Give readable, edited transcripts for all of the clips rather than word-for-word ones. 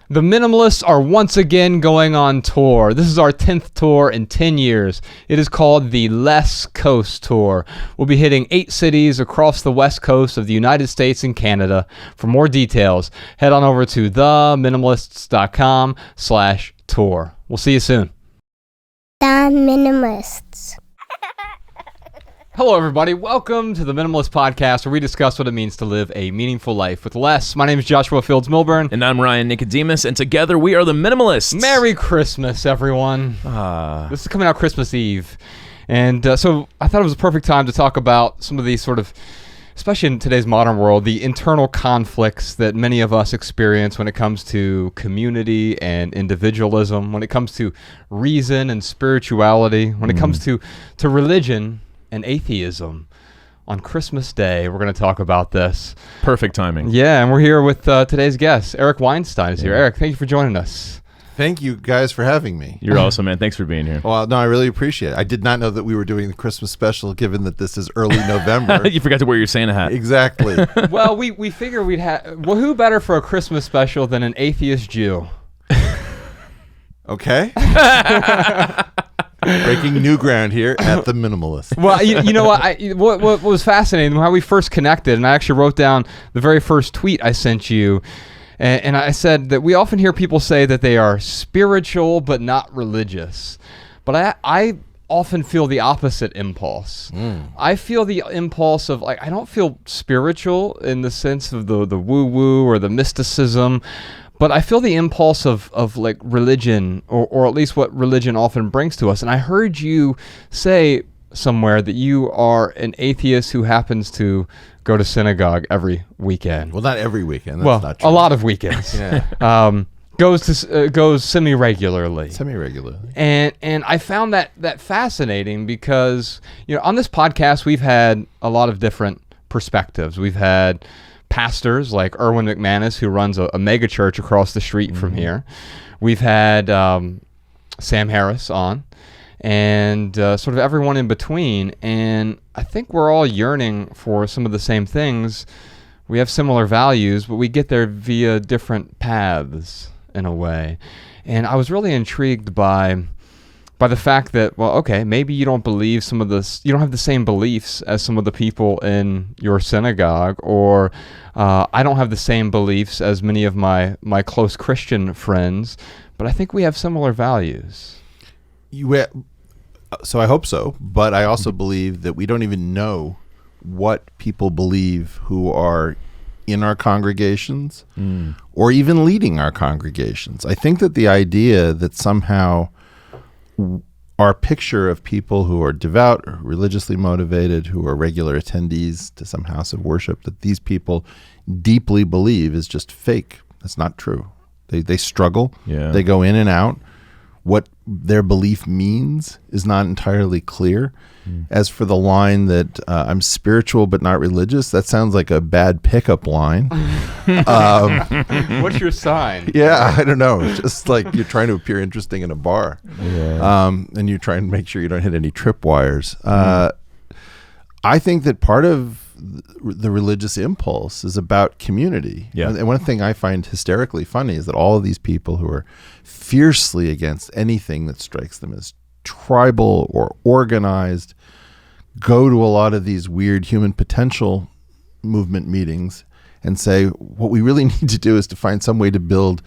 The Minimalists are once again going on tour. This is our 10th tour in 10 years. It is called the Less Coast Tour. We'll be hitting 8 cities across the west coast of the United States and Canada. For more details, head on over to theminimalists.com/tour. We'll see you soon. The Minimalists. Hello, everybody. Welcome to the Minimalist Podcast, where we discuss what it means to live a meaningful life with less. My name is Joshua Fields Milburn. And I'm Ryan Nicodemus, and together we are the Minimalists. Merry Christmas, everyone. This is coming out Christmas Eve. And so I thought it was a perfect time to talk about some of these sort of, especially in today's modern world, the internal conflicts that many of us experience when it comes to community and individualism, when it comes to reason and spirituality, when it comes to religion and atheism. On Christmas Day, we're going to talk about this. Perfect timing. Yeah, and we're here with today's guest. Eric Weinstein is here. Eric, thank you for joining us. Thank you guys for having me. You're awesome, man. Thanks for being here. Well, no, I really appreciate it. I did not know that we were doing the Christmas special, given that this is early November. You forgot to wear your Santa hat. Exactly. Well, we figure we'd have... Well, who better for a Christmas special than an atheist Jew? Okay. Breaking new ground here at the Minimalist. Well, you know what? What was fascinating, how we first connected, and I actually wrote down the very first tweet I sent you, and I said that we often hear people say that they are spiritual but not religious. But I often feel the opposite impulse. I feel the impulse of, like, I don't feel spiritual in the sense of the woo-woo or the mysticism, but I feel the impulse of like religion, or at least what religion often brings to us. And I heard you say somewhere that you are an atheist who happens to go to synagogue every weekend. Well, not every weekend. That's not true. A lot of weekends. Yeah. Goes semi-regularly. Semi-regularly. And I found that fascinating because, you know, on this podcast we've had a lot of different perspectives. We've had pastors like Erwin McManus, who runs a mega church across the street from here. We've had Sam Harris on, and sort of everyone in between. And I think we're all yearning for some of the same things. We have similar values, but we get there via different paths in a way. And I was really intrigued by the fact that, well, okay, maybe you don't believe some of this, you don't have the same beliefs as some of the people in your synagogue, or I don't have the same beliefs as many of my close Christian friends, but I think we have similar values. So I hope so, but I also believe that we don't even know what people believe who are in our congregations or even leading our congregations. I think that the idea that somehow our picture of people who are devout, or religiously motivated, who are regular attendees to some house of worship, that these people deeply believe is just fake. That's not true. They struggle. Yeah. They go in and out. What their belief means is not entirely clear. As for the line that I'm spiritual but not religious, that sounds like a bad pickup line. What's your sign? Yeah, I don't know. It's just like you're trying to appear interesting in a bar. Yeah. And you try and make sure you don't hit any tripwires. I think that part of the religious impulse is about community. Yeah. And one thing I find hysterically funny is that all of these people who are fiercely against anything that strikes them as tribal or organized go to a lot of these weird human potential movement meetings and say, what we really need to do is to find some way to build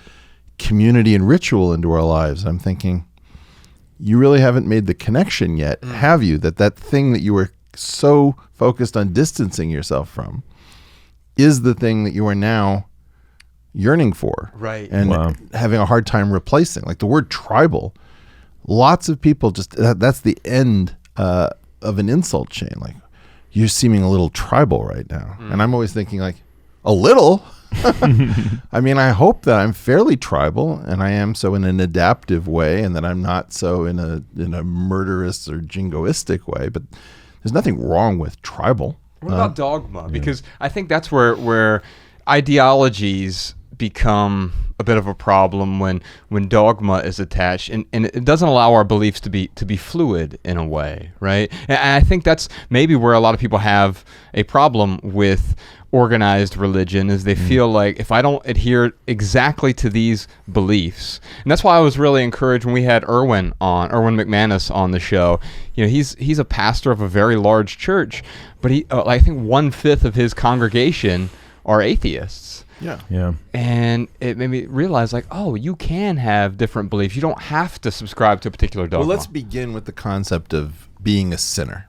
community and ritual into our lives. I'm thinking, you really haven't made the connection yet, have you? That thing that you were so focused on distancing yourself from is the thing that you are now yearning for. Right. And having a hard time replacing. Like the word tribal, lots of people just, that's the end of an insult chain. Like, you're seeming a little tribal right now. And I'm always thinking, like, a little? I mean, I hope that I'm fairly tribal, and I am so in an adaptive way, and that I'm not so in a murderous or jingoistic way. But there's nothing wrong with tribal. What about dogma? Because I think that's where ideologies become a bit of a problem when dogma is attached, and it doesn't allow our beliefs to be fluid in a way, right? And I think that's maybe where a lot of people have a problem with organized religion, is they feel like if I don't adhere exactly to these beliefs, and that's why I was really encouraged when we had Erwin McManus on the show. You know, he's a pastor of a very large church, but I think 1/5 of his congregation are atheists. Yeah. And it made me realize, like, oh, you can have different beliefs. You don't have to subscribe to a particular dogma. Well, let's begin with the concept of being a sinner.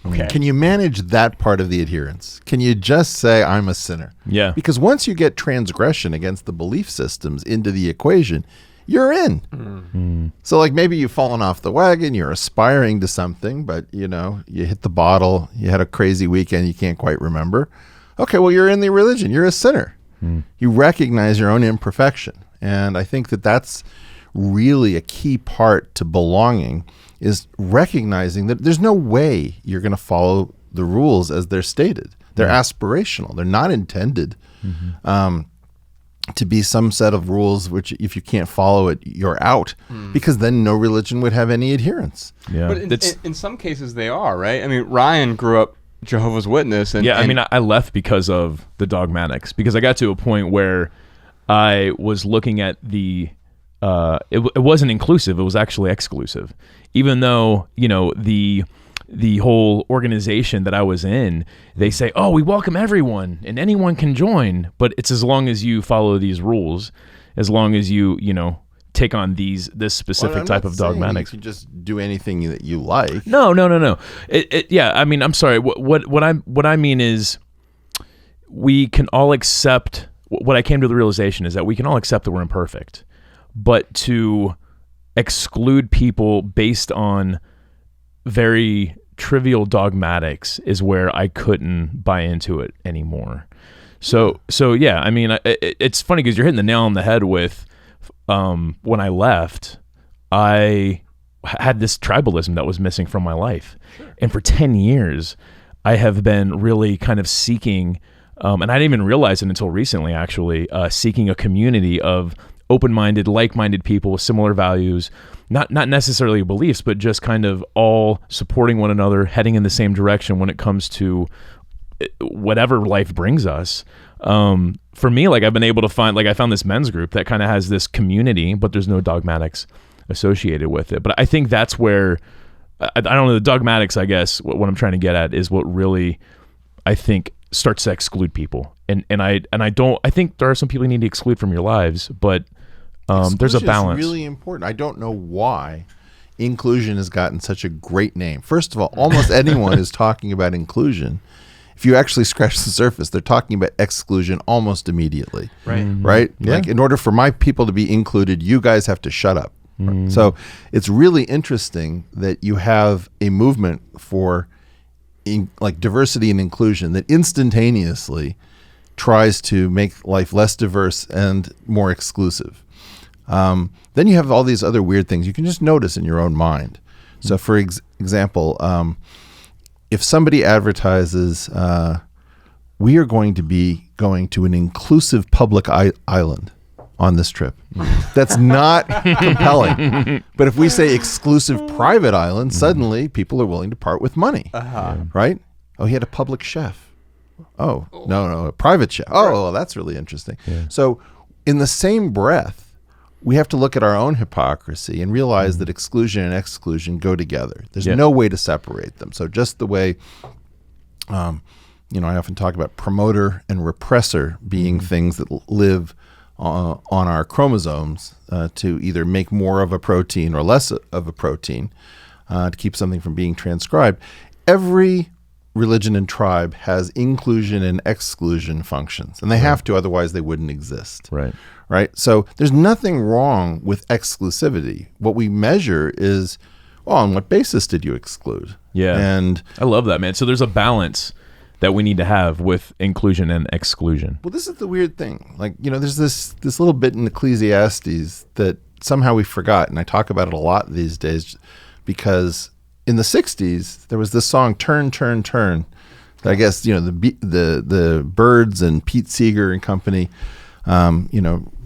Okay. Can you manage that part of the adherence? Can you just say, I'm a sinner? Yeah. Because once you get transgression against the belief systems into the equation, you're in. So like maybe you've fallen off the wagon, you're aspiring to something, but you hit the bottle, you had a crazy weekend, you can't quite remember. Okay, well, you're in the religion. You're a sinner. You recognize your own imperfection. And I think that that's really a key part to belonging, is recognizing that there's no way you're going to follow the rules as they're stated. They're aspirational. They're not intended to be some set of rules which if you can't follow it, you're out, because then no religion would have any adherence. Yeah. But in some cases they are, right? I mean, Ryan grew up Jehovah's Witness. I left because of the dogmatics, because I got to a point where I was looking at it wasn't inclusive, it was actually exclusive. Even though, the whole organization that I was in, they say, oh, we welcome everyone and anyone can join, but it's as long as you follow these rules, as long as you take on this specific type of dogmatics. You can just do anything that you like. No. Yeah, I mean, I'm sorry. What I mean is, we can all accept. What I came to the realization is that we can all accept that we're imperfect, but to exclude people based on very trivial dogmatics is where I couldn't buy into it anymore. So yeah, I mean, it's funny because you're hitting the nail on the head with. When I left, I had this tribalism that was missing from my life. Sure. And for 10 years, I have been really kind of seeking, and I didn't even realize it until recently, actually, seeking a community of open-minded, like-minded people with similar values, not necessarily beliefs, but just kind of all supporting one another, heading in the same direction when it comes to whatever life brings us. For me, like I've been able to find, like I found this men's group that kind of has this community, but there's no dogmatics associated with it. But I think that's where, I don't know, the dogmatics, I guess, what I'm trying to get at is what really, I think, starts to exclude people. And I think there are some people you need to exclude from your lives, but there's a balance. It's really important. I don't know why inclusion has gotten such a great name. First of all, almost anyone is talking about inclusion. If you actually scratch the surface, they're talking about exclusion almost immediately. Right. Right? Yeah. Like in order for my people to be included, you guys have to shut up. So it's really interesting that you have a movement for like diversity and inclusion that instantaneously tries to make life less diverse and more exclusive. Then you have all these other weird things you can just notice in your own mind. So for example, if somebody advertises, we are going to be going to an inclusive public island on this trip, that's not compelling. But if we say exclusive private island, suddenly people are willing to part with money, right? Oh, he had a public chef. Oh, no, a private chef. Oh, well, that's really interesting. Yeah. So in the same breath, we have to look at our own hypocrisy and realize that exclusion and exclusion go together. There's no way to separate them. So just the way, I often talk about promoter and repressor being things that live on our chromosomes to either make more of a protein or less of a protein to keep something from being transcribed. Every religion and tribe has inclusion and exclusion functions, and they have to, otherwise they wouldn't exist. Right. So there's nothing wrong with exclusivity. What we measure is, well, on what basis did you exclude? Yeah. And I love that, man. So there's a balance that we need to have with inclusion and exclusion. Well, this is the weird thing. Like, there's this little bit in Ecclesiastes that somehow we forgot, and I talk about it a lot these days because in the 60s, there was this song, Turn, Turn, Turn. I guess, the Byrds and Pete Seeger and company,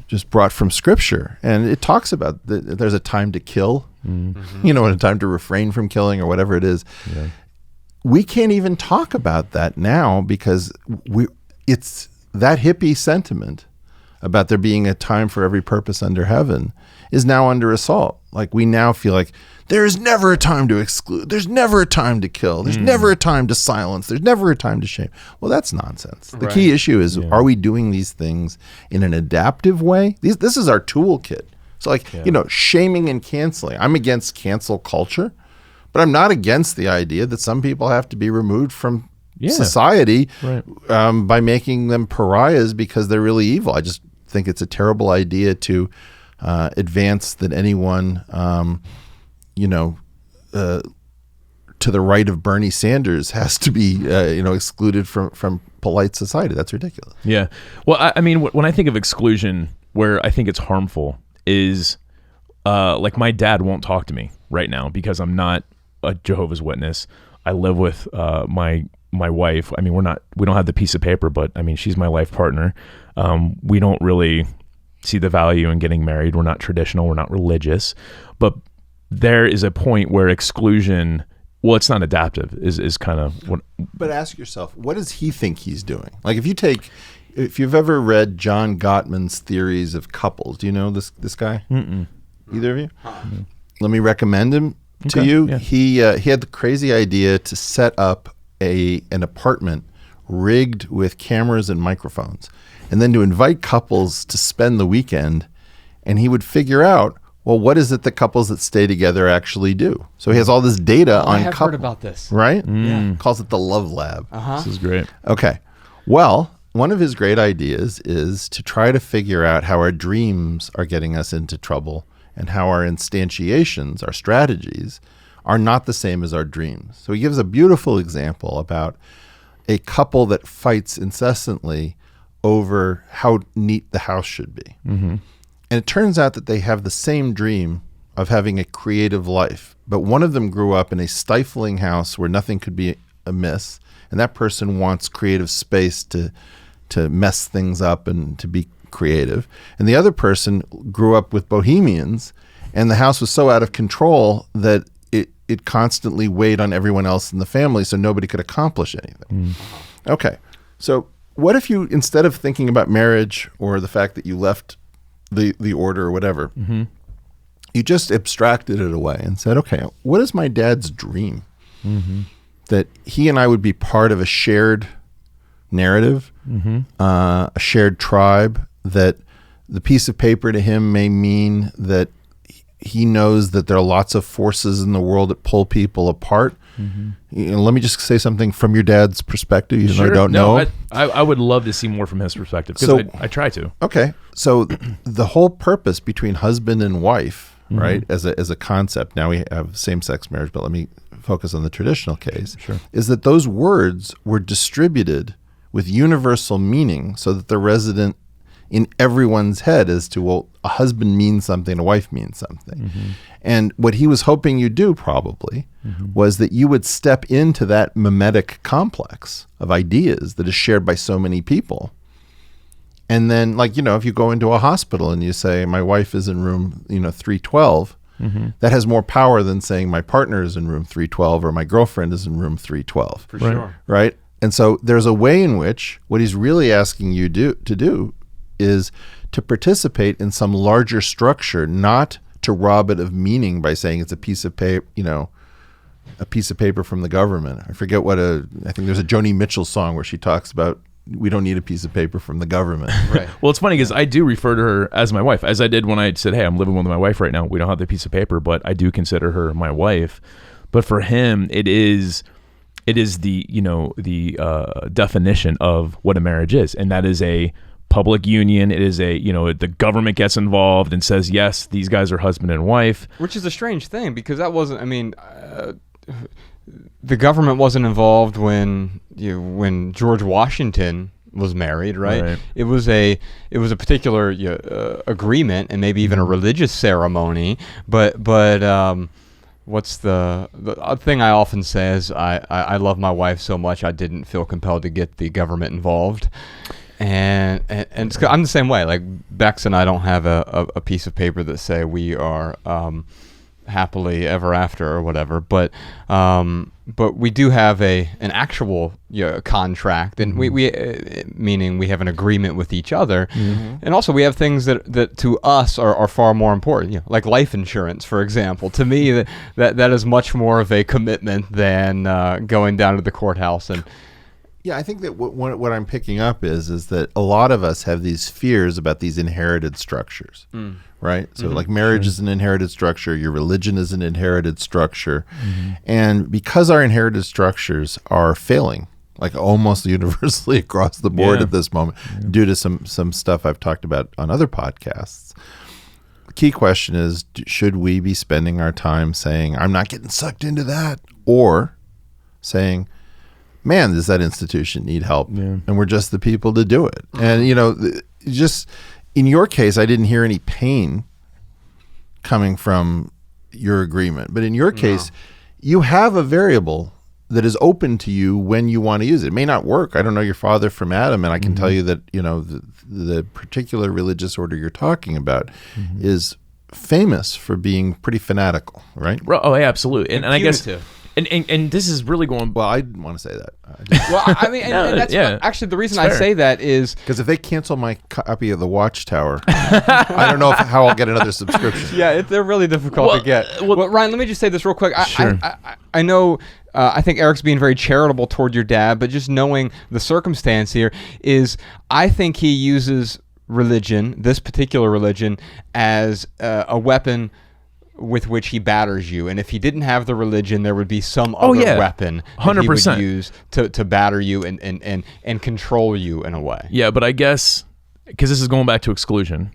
just brought from Scripture, and it talks about there's a time to kill, and a time to refrain from killing, or whatever it is. Yeah. We can't even talk about that now because it's that hippie sentiment about there being a time for every purpose under heaven is now under assault. Like, we now feel like there is never a time to exclude. There's never a time to kill. There's never a time to silence. There's never a time to shame. Well, that's nonsense. The key issue is, are we doing these things in an adaptive way? This is our toolkit. So, like, shaming and canceling. I'm against cancel culture, but I'm not against the idea that some people have to be removed from society by making them pariahs because they're really evil. I just think it's a terrible idea to advance that anyone, to the right of Bernie Sanders has to be, excluded from polite society. That's ridiculous. Yeah. Well, I mean, when I think of exclusion, where I think it's harmful is, like, my dad won't talk to me right now because I'm not a Jehovah's Witness. I live with my wife. I mean, we don't have the piece of paper, but I mean, she's my life partner. We don't really see the value in getting married. We're not traditional. We're not religious, but there is a point where exclusion, well, it's not adaptive, is kind of what. But ask yourself, what does he think he's doing? Like, if you've ever read John Gottman's theories of couples, do you know this guy? Mm-mm. Either of you? Let me recommend him to you. Yeah. He had the crazy idea to set up an apartment rigged with cameras and microphones, and then to invite couples to spend the weekend, and he would figure out, well, what is it that couples that stay together actually do? So he has all this data on I have couples. heard about this. Right? Yeah. Calls it the Love Lab. This is great. Okay. Well, one of his great ideas is to try to figure out how our dreams are getting us into trouble and how our instantiations, our strategies, are not the same as our dreams. So he gives a beautiful example about a couple that fights incessantly over how neat the house should be. Mm-hmm. And it turns out that they have the same dream of having a creative life, but one of them grew up in a stifling house where nothing could be amiss, and that person wants creative space to mess things up and to be creative. And the other person grew up with bohemians, and the house was so out of control that it constantly weighed on everyone else in the family, so nobody could accomplish anything. Okay, so what if you, instead of thinking about marriage or the fact that you left the order or whatever, you just abstracted it away and said, okay, what is my dad's dream? That he and I would be part of a shared narrative, a shared tribe, that the piece of paper to him may mean that he knows that there are lots of forces in the world that pull people apart. Let me just say something from your dad's perspective, even though I don't know. I would love to see more from his perspective, because I try to. Okay. So the whole purpose between husband and wife, right, as a concept, now we have same-sex marriage, but let me focus on the traditional case, is that those words were distributed with universal meaning so that they're resident in everyone's head as to, well, a husband means something, a wife means something. And what he was hoping you do probably was that you would step into that mimetic complex of ideas that is shared by so many people. And then, like, if you go into a hospital and you say, my wife is in room, 312, that has more power than saying my partner is in room 312 or my girlfriend is in room 312. For sure. Right? And so there's a way in which what he's really asking you to do is to participate in some larger structure, not to rob it of meaning by saying it's a piece of paper, a piece of paper from the government. I forget I think there's a Joni Mitchell song where she talks about, we don't need a piece of paper from the government. Right. Well, it's funny because I do refer to her as my wife, as I did when I said, hey, I'm living with my wife right now. We don't have the piece of paper, but I do consider her my wife. But for him, it is the, the definition of what a marriage is. And that is a public union. It is the government gets involved and says, yes, these guys are husband and wife. Which is a strange thing, because that wasn't, the government wasn't involved when George Washington was married, right? It was a particular agreement and maybe even a religious ceremony, but what's the thing I often say is I love my wife so much I didn't feel compelled to get the government involved. And I'm the same way. Like Bex and I don't have a piece of paper that say we are happily ever after or whatever, but we do have an actual contract, and we meaning we have an agreement with each other, and also we have things that to us are far more important, like life insurance, for example. To me, that is much more of a commitment than going down to the courthouse. And yeah, I think that what I'm picking up is that a lot of us have these fears about these inherited structures, right? So like marriage is an inherited structure, your religion is an inherited structure. And because our inherited structures are failing, like almost universally across the board at this moment, due to some stuff I've talked about on other podcasts, the key question is, should we be spending our time saying, I'm not getting sucked into that? Or saying, man, does that institution need help? And we're just the people to do it. And, just in your case, I didn't hear any pain coming from your agreement. But in your case, you have a variable that is open to you when you want to use it. It may not work. I don't know your father from Adam, and I can tell you that, the particular religious order you're talking about is famous for being pretty fanatical, right? Oh, yeah, absolutely. And I guess... And this is really going... Well, I didn't want to say that. Well, I mean, and that's actually the reason I say that is... Because if they cancel my copy of The Watchtower, I don't know how I'll get another subscription. Yeah, they're really difficult to get. Well, Ryan, let me just say this real quick. I know... I think Eric's being very charitable toward your dad, but just knowing the circumstance here is, I think he uses religion, this particular religion, as a weapon with which he batters you. And if he didn't have the religion, there would be some other weapon that he would use to batter you and control you in a way. Yeah, but I guess, because this is going back to exclusion,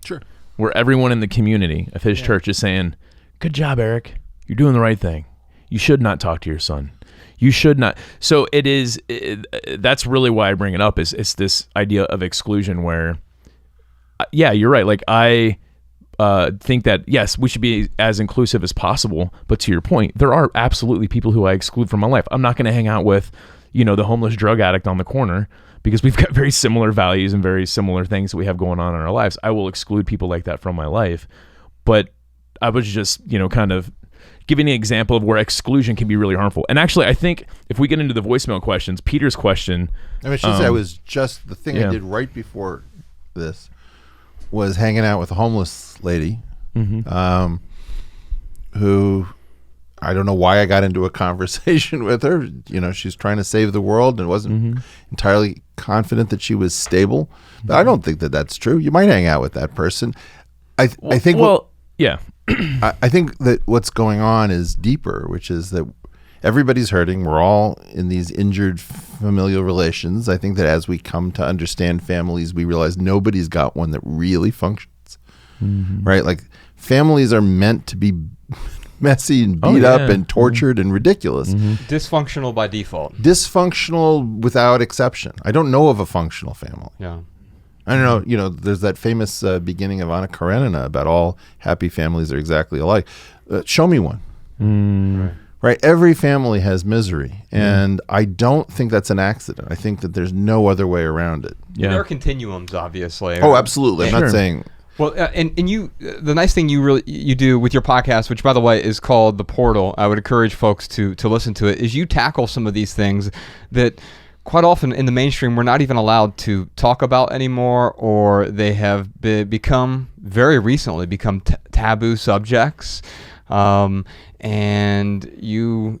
where everyone in the community of his church is saying, good job, Eric. You're doing the right thing. You should not talk to your son. You should not. So that's really why I bring it up, is it's this idea of exclusion where, you're right. Like I think that, yes, we should be as inclusive as possible. But to your point, there are absolutely people who I exclude from my life. I'm not going to hang out with, the homeless drug addict on the corner, because we've got very similar values and very similar things that we have going on in our lives. I will exclude people like that from my life. But I was just, kind of giving an example of where exclusion can be really harmful. And actually, I think if we get into the voicemail questions, Peter's question... I mean, I was just, the thing I did right before this was hanging out with a homeless lady who, I don't know why I got into a conversation with her. She's trying to save the world and wasn't entirely confident that she was stable. But I don't think that that's true. You might hang out with that person. I think that what's going on is deeper, which is that everybody's hurting. We're all in these injured familial relations. I think that as we come to understand families, we realize nobody's got one that really functions, right? Like families are meant to be messy and beat up and tortured and ridiculous. Dysfunctional by default. Dysfunctional without exception. I don't know of a functional family. Yeah. I don't know, there's that famous beginning of Anna Karenina about all happy families are exactly alike. Show me one. Right? Every family has misery, and I don't think that's an accident. I think that there's no other way around it. Yeah. There are continuums, obviously. Oh, absolutely. I'm not saying... Well, and you, the nice thing you do with your podcast, which by the way is called The Portal, I would encourage folks to listen to it, is you tackle some of these things that quite often in the mainstream we're not even allowed to talk about anymore, or they have become very recently taboo subjects. And you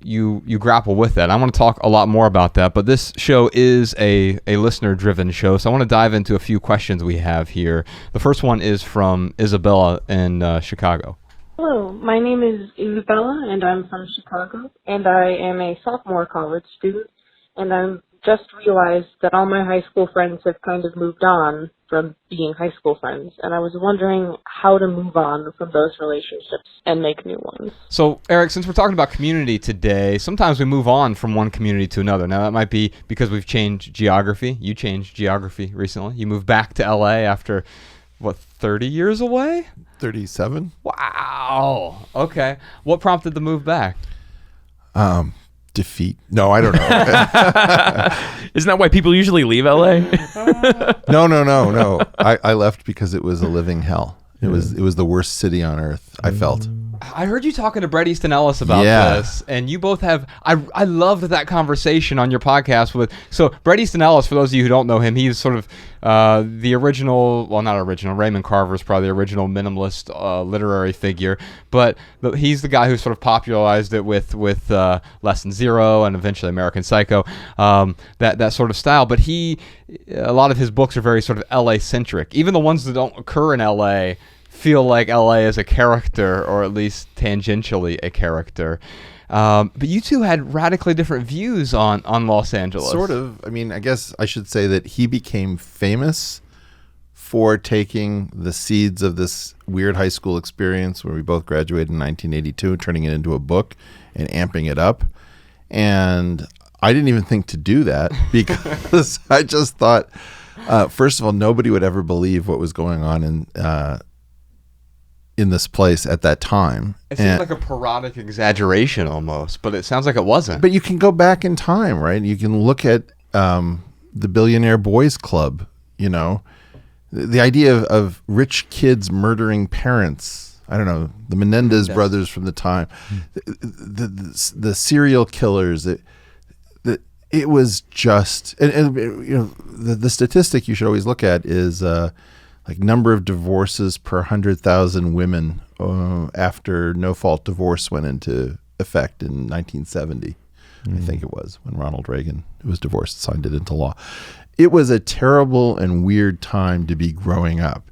grapple with that. I want to talk a lot more about that, but this show is a listener-driven show, so I want to dive into a few questions we have here. The first one is from Isabella in Chicago. Hello, my name is Isabella, and I'm from Chicago, and I am a sophomore college student, and I'm just realized that all my high school friends have kind of moved on from being high school friends, and I was wondering how to move on from those relationships and make new ones. So, Eric, since we're talking about community today, sometimes we move on from one community to another. Now, that might be because we've changed geography. You changed geography recently. You moved back to LA after, 30 years away? 37. Wow. Okay. What prompted the move back? defeat. No, I don't know. Isn't that why people usually leave LA? No. I left because it was a living hell. It was the worst city on earth, I felt. I heard you talking to Bret Easton Ellis about this, and you both have. I loved that conversation on your podcast with. So Bret Easton Ellis, for those of you who don't know him, he's sort of the original. Well, not original. Raymond Carver is probably the original minimalist literary figure, but he's the guy who sort of popularized it with Lesson Zero and eventually American Psycho, that sort of style. But a lot of his books are very sort of LA centric. Even the ones that don't occur in LA feel like LA is a character, or at least tangentially a character. But you two had radically different views on Los Angeles. Sort of. I mean, I guess I should say that he became famous for taking the seeds of this weird high school experience where we both graduated in 1982 and turning it into a book and amping it up. And I didn't even think to do that because I just thought, first of all, nobody would ever believe what was going on in this place at that time. It seems like a parodic exaggeration almost, but it sounds like it wasn't. But you can go back in time, right? You can look at the Billionaire Boys Club, the idea of rich kids murdering parents. I don't know, the Menendez brothers from the time, the serial killers. It was just, and the statistic you should always look at is like number of divorces per 100,000 women after no-fault divorce went into effect in 1970. I think it was when Ronald Reagan, who was divorced, signed it into law. It was a terrible and weird time to be growing up.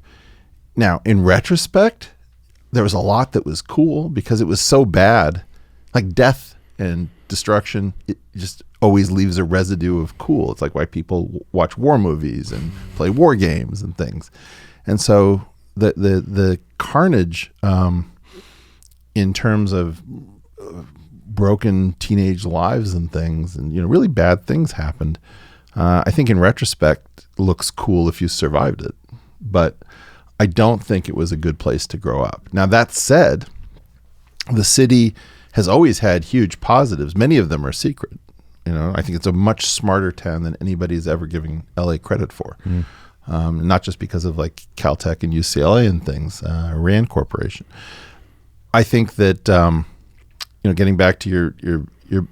Now, in retrospect, there was a lot that was cool because it was so bad. Like death and destruction, it just always leaves a residue of cool. It's like why people watch war movies and play war games and things. And so the carnage in terms of broken teenage lives and things, and really bad things happened. I think in retrospect looks cool if you survived it, but I don't think it was a good place to grow up. Now that said, the city has always had huge positives. Many of them are secret. I think it's a much smarter town than anybody's ever giving LA credit for. Not just because of like Caltech and UCLA and things, Rand Corporation. I think that getting back to your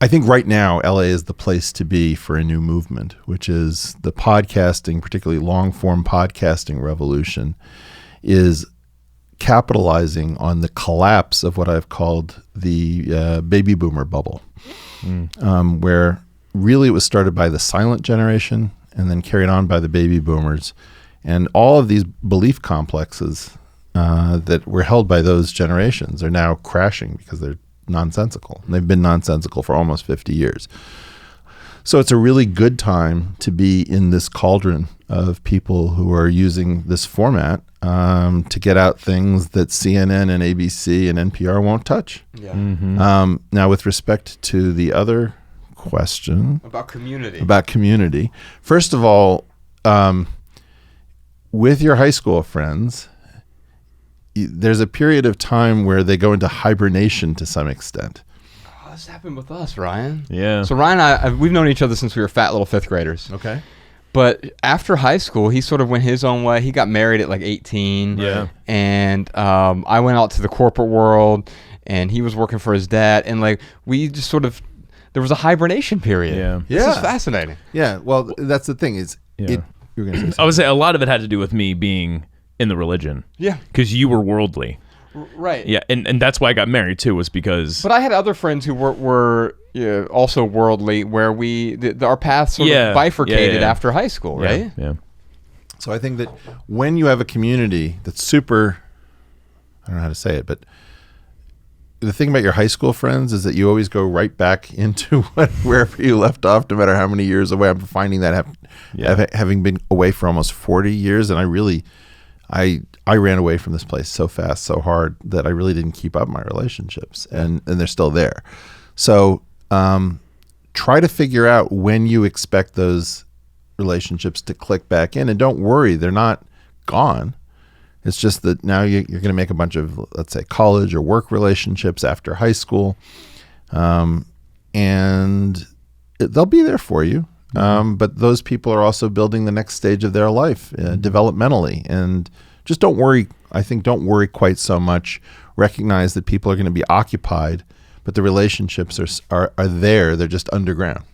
I think right now LA is the place to be for a new movement, which is the podcasting, particularly long form podcasting revolution, is capitalizing on the collapse of what I've called the baby boomer bubble, where really it was started by the silent generation and then carried on by the baby boomers. And all of these belief complexes that were held by those generations are now crashing because they're nonsensical. And they've been nonsensical for almost 50 years. So it's a really good time to be in this cauldron of people who are using this format to get out things that CNN and ABC and NPR won't touch. Yeah. Now, with respect to the other question about community, first of all, with your high school friends, there's a period of time where they go into hibernation to some extent. Oh, this happened with us, Ryan. Yeah. So Ryan and I, we've known each other since we were fat little fifth graders. Okay. But after high school, he sort of went his own way. He got married at like 18. Yeah. And I went out to the corporate world, and he was working for his dad. And like we just sort of, there was a hibernation period. Yeah. This is fascinating. Yeah. Well, that's the thing is, you were going to say something. I would say a lot of it had to do with me being in the religion. Yeah. Because you were worldly. Right. Yeah, and that's why I got married too, was because... But I had other friends who were also worldly, where our paths sort of bifurcated after high school, right? Yeah. So I think that when you have a community that's super, I don't know how to say it, but the thing about your high school friends is that you always go right back into wherever you left off, no matter how many years away. I'm finding that having been away for almost 40 years, and I ran away from this place so fast, so hard, that I really didn't keep up my relationships, and they're still there. So try to figure out when you expect those relationships to click back in, and don't worry, they're not gone. It's just that now you're going to make a bunch of, let's say, college or work relationships after high school, and they'll be there for you. But those people are also building the next stage of their life developmentally. And just don't worry. I think don't worry quite so much. Recognize that people are going to be occupied, but the relationships are there. They're just underground.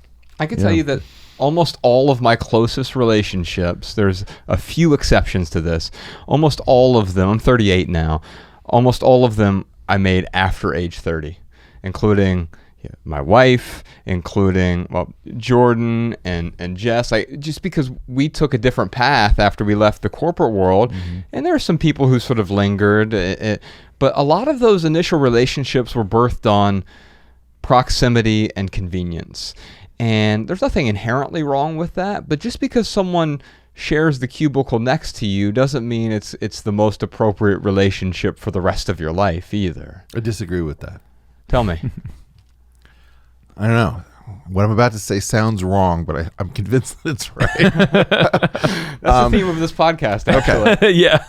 I can tell you that almost all of my closest relationships, there's a few exceptions to this, almost all of them, I'm 38 now, almost all of them I made after age 30, including my wife, including Jordan and Jess, just because we took a different path after we left the corporate world. And there are some people who sort of lingered, but a lot of those initial relationships were birthed on proximity and convenience. And there's nothing inherently wrong with that, but just because someone shares the cubicle next to you doesn't mean it's the most appropriate relationship for the rest of your life either. I disagree with that. Tell me. I don't know. What I'm about to say sounds wrong, but I'm convinced that it's right. That's the theme of this podcast, actually. Okay. Yeah.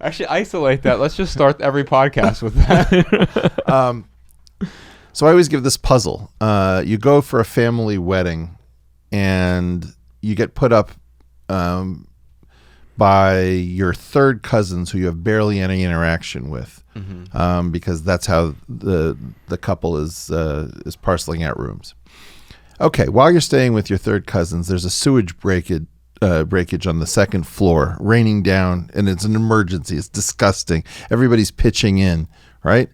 Actually, isolate that. Let's just start every podcast with that. So I always give this puzzle. You go for a family wedding, and you get put up by your third cousins who you have barely any interaction with, because that's how the couple is parceling out rooms. Okay, while you're staying with your third cousins, there's a sewage breakage on the second floor, raining down, and it's an emergency. It's disgusting. Everybody's pitching in, right?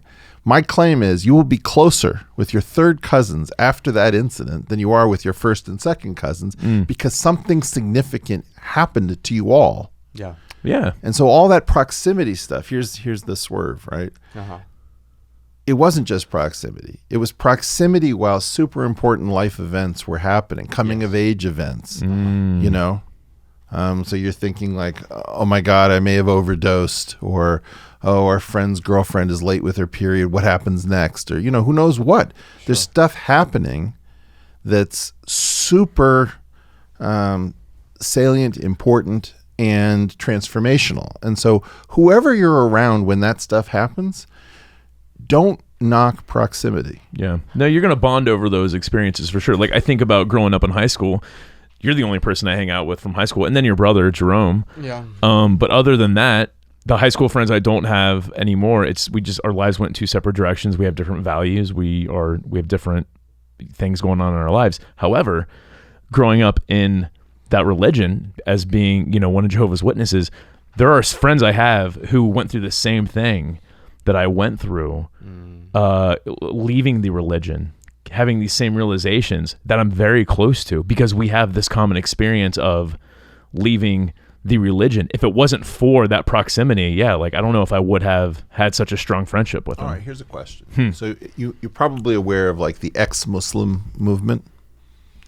My claim is you will be closer with your third cousins after that incident than you are with your first and second cousins because something significant happened to you all. Yeah. Yeah. And so all that proximity stuff, here's the swerve, right? It wasn't just proximity. It was proximity while super important life events were happening, coming of age events, you know? So you're thinking like, oh my God, I may have overdosed, or, oh, our friend's girlfriend is late with her period. What happens next? Or, who knows what? Sure. There's stuff happening that's super salient, important, and transformational. And so whoever you're around when that stuff happens, don't knock proximity. Yeah. No, you're going to bond over those experiences for sure. Like I think about growing up in high school. You're the only person I hang out with from high school, and then your brother, Jerome. Yeah. But other than that, the high school friends I don't have anymore, our lives went in two separate directions. We have different values. We have different things going on in our lives. However, growing up in that religion as being, one of Jehovah's Witnesses, there are friends I have who went through the same thing that I went through, leaving the religion, having these same realizations that I'm very close to because we have this common experience of leaving the religion. If it wasn't for that proximity, I don't know if I would have had such a strong friendship with them. All right, here's a question. So you're probably aware of like the ex-Muslim movement?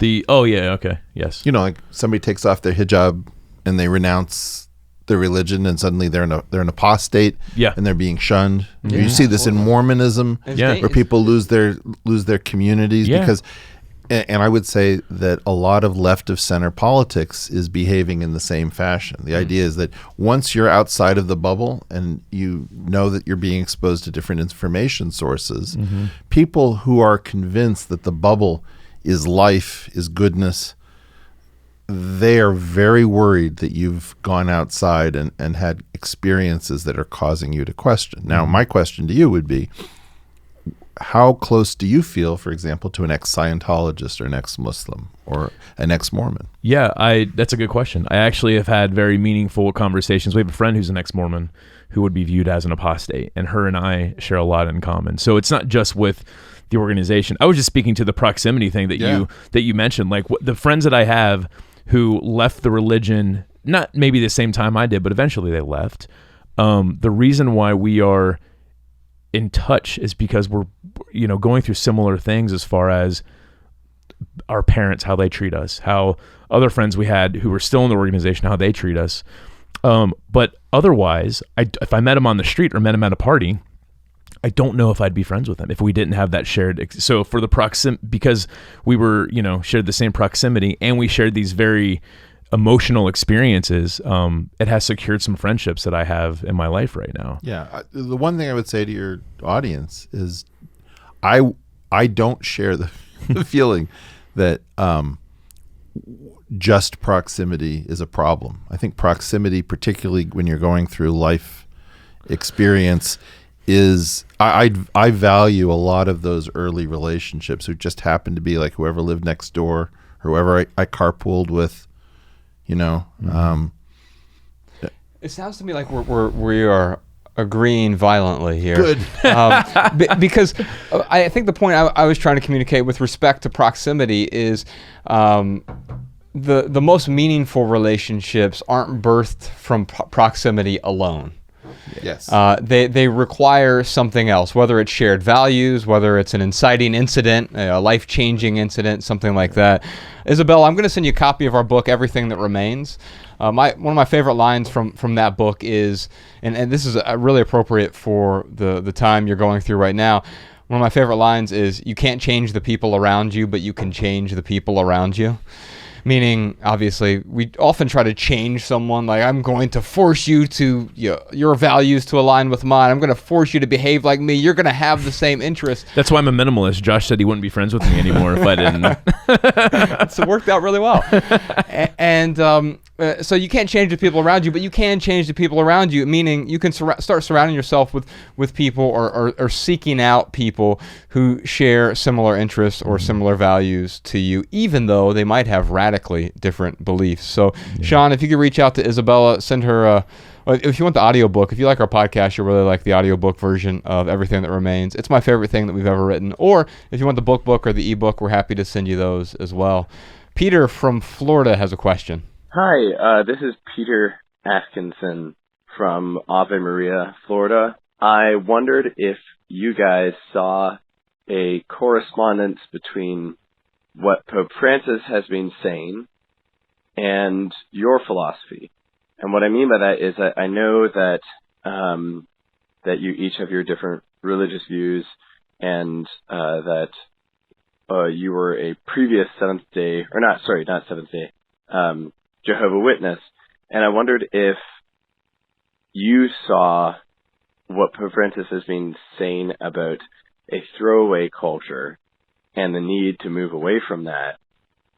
Yes. Like somebody takes off their hijab and they renounce their religion, and suddenly they're an apostate, and they're being shunned. Yeah. You see this in Mormonism, where people lose their communities because. And I would say that a lot of left of center politics is behaving in the same fashion. The idea is that once you're outside of the bubble and you know that you're being exposed to different information sources, people who are convinced that the bubble is life, is goodness, they are very worried that you've gone outside and had experiences that are causing you to question. Now, my question to you would be, how close do you feel, for example, to an ex-Scientologist or an ex-Muslim or an ex-Mormon? Yeah, that's a good question. I actually have had very meaningful conversations. We have a friend who's an ex-Mormon who would be viewed as an apostate, and her and I share a lot in common. So it's not just with the organization. I was just speaking to the proximity thing that you mentioned. Like the friends that I have who left the religion, not maybe the same time I did, but eventually they left. The reason why we are in touch is because we're going through similar things as far as our parents, how they treat us, how other friends we had who were still in the organization, how they treat us. But otherwise, if I met them on the street or met them at a party, I don't know if I'd be friends with them if we didn't have that shared. So for the because we were, shared the same proximity and we shared these very emotional experiences, it has secured some friendships that I have in my life right now. Yeah. The one thing I would say to your audience is I don't share the feeling that just proximity is a problem. I think proximity, particularly when you're going through life experience, is I value a lot of those early relationships who just happen to be like whoever lived next door, whoever I carpooled with, you know. It sounds to me like we are agreeing violently here. Good. Because I think the point I was trying to communicate with respect to proximity is the most meaningful relationships aren't birthed from proximity alone. Yes. They require something else, whether it's shared values, whether it's an inciting incident, a life-changing incident, something like that. Isabel, I'm going to send you a copy of our book, Everything That Remains. One of my favorite lines from that book is, and this is really appropriate for the time you're going through right now. One of my favorite lines is, "You can't change the people around you, but you can change the people around you." Meaning, obviously, we often try to change someone. Like, I'm going to force you to your values to align with mine. I'm going to force you to behave like me. You're going to have the same interests. That's why I'm a minimalist. Josh said he wouldn't be friends with me anymore if I didn't. So it worked out really well. So you can't change the people around you, but you can change the people around you, meaning you can start surrounding yourself with people or seeking out people who share similar interests or similar values to you, even though they might have radically different beliefs. So, Sean, if you could reach out to Isabella, send her if you want the audiobook, if you like our podcast, you'll really like the audiobook version of Everything That Remains. It's my favorite thing that we've ever written. Or if you want the book or the ebook, we're happy to send you those as well. Peter from Florida has a question. Hi, this is Peter Atkinson from Ave Maria, Florida. I wondered if you guys saw a correspondence between what Pope Francis has been saying and your philosophy. And what I mean by that is that I know that that you each have your different religious views, and that you were a previous Jehovah's Witness. And I wondered if you saw what Pope Francis has been saying about a throwaway culture and the need to move away from that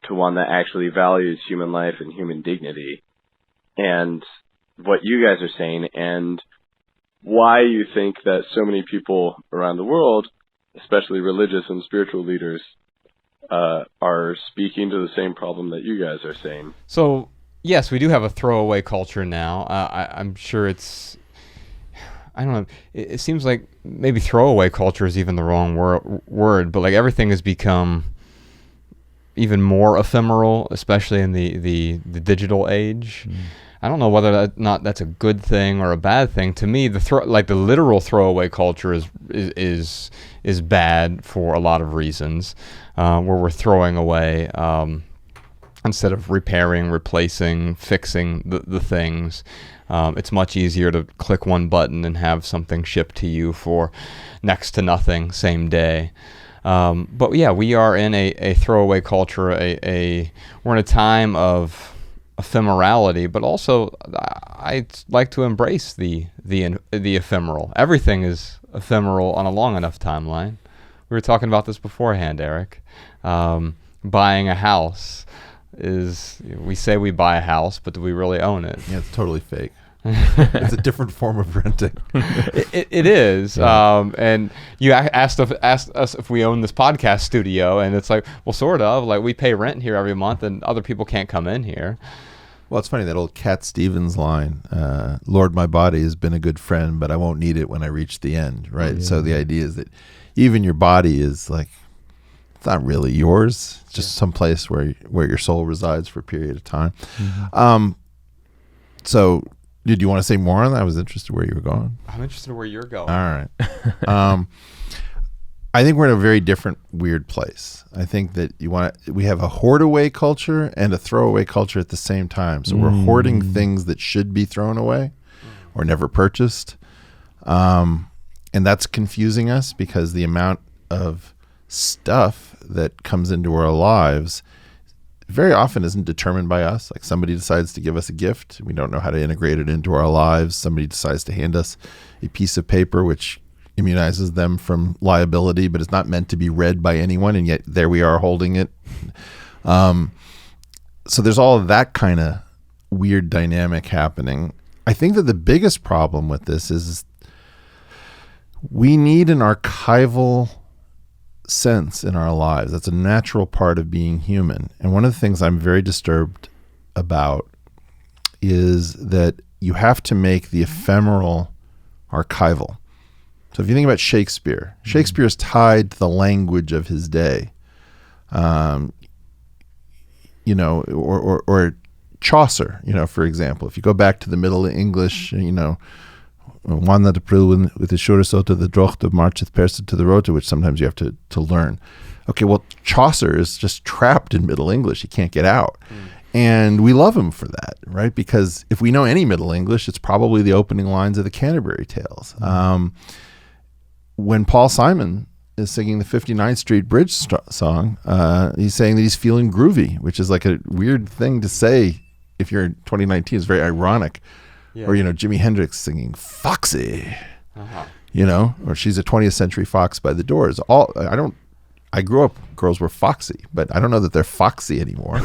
to one that actually values human life and human dignity, and what you guys are saying, and why you think that so many people around the world, especially religious and spiritual leaders, are speaking to the same problem that you guys are saying. So, yes, we do have a throwaway culture now. I'm sure it's, I don't know, it seems like maybe throwaway culture is even the wrong word, but like everything has become even more ephemeral, especially in the digital age. I don't know whether or not that's a good thing or a bad thing. To me, the literal throwaway culture is bad for a lot of reasons, where we're throwing away instead of repairing, replacing, fixing the things. It's much easier to click one button and have something shipped to you for next to nothing same day. But yeah, we are in a throwaway culture. We're in a time of ephemerality, but also I like to embrace the ephemeral. Everything is ephemeral on a long enough timeline. We were talking about this beforehand, Eric. Buying a house we say we buy a house, but do we really own it? Yeah, it's totally fake. It's a different form of renting. It is. Yeah. And you asked us if we own this podcast studio, and it's like, well, sort of. Like, we pay rent here every month, and other people can't come in here. Well, it's funny, that old Cat Stevens line, Lord, my body has been a good friend, but I won't need it when I reach the end, right? Yeah. So the idea is that even your body is like, it's not really yours. It's just some place where your soul resides for a period of time. Mm-hmm. So did you want to say more on that? I was interested where you were going. I'm interested in where you're going. All right. I think we're in a very different, weird place. I think that we have a hoard-away culture and a throw-away culture at the same time. So we're hoarding things that should be thrown away or never purchased. And that's confusing us because the amount of stuff that comes into our lives very often isn't determined by us. Like somebody decides to give us a gift. We don't know how to integrate it into our lives. Somebody decides to hand us a piece of paper which immunizes them from liability, but it's not meant to be read by anyone, and yet there we are holding it. So there's all of that kind of weird dynamic happening. I think that the biggest problem with this is we need an archival sense in our lives. That's a natural part of being human. And one of the things I'm very disturbed about is that you have to make the ephemeral archival. So if you think about Shakespeare, Shakespeare is tied to the language of his day. You know, or Chaucer, you know, for example, if you go back to the Middle English, you know, one that April with the shorter to the drocht of marcheth persa to the rota, which sometimes you have to learn. Okay, well, Chaucer is just trapped in Middle English. He can't get out. And we love him for that, right? Because if we know any Middle English, it's probably the opening lines of the Canterbury Tales. When Paul Simon is singing the 59th Street Bridge song, he's saying that he's feeling groovy, which is like a weird thing to say if you're in 2019. It's very ironic. Yeah. Or, you know, Jimi Hendrix singing Foxy, you know, or She's a 20th Century Fox by the Doors. I grew up, girls were foxy, but I don't know that they're foxy anymore.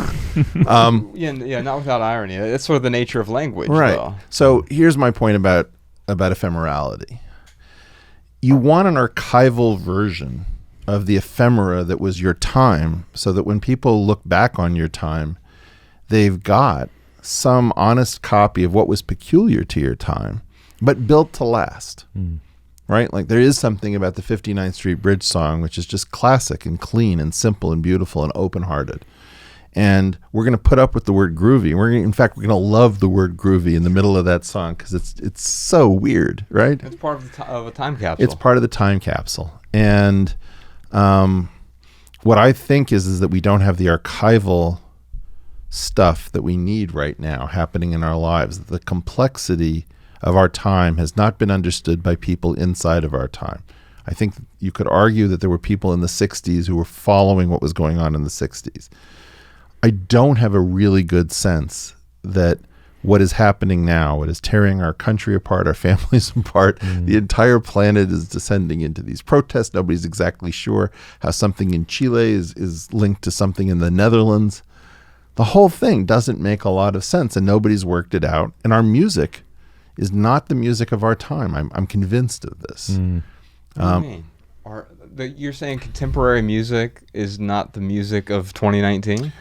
Yeah, not without irony. It's sort of the nature of language, right? Though. So here's my point about ephemerality. You want an archival version of the ephemera that was your time, so that when people look back on your time, they've got some honest copy of what was peculiar to your time, but built to last. Right? Like there is something about the 59th Street Bridge song, which is just classic and clean and simple and beautiful and open-hearted. And we're going to put up with the word groovy. In fact, we're going to love the word groovy in the middle of that song because it's so weird, right? It's part of a time capsule. It's part of the time capsule. And what I think is that we don't have the archival stuff that we need right now happening in our lives. The complexity of our time has not been understood by people inside of our time. I think you could argue that there were people in the 60s who were following what was going on in the 60s. I don't have a really good sense that what is happening now, what is tearing our country apart, our families apart, the entire planet is descending into these protests. Nobody's exactly sure how something in Chile is linked to something in the Netherlands. The whole thing doesn't make a lot of sense, and nobody's worked it out. And our music is not the music of our time. I'm convinced of this. What do you mean? You're saying contemporary music is not the music of 2019?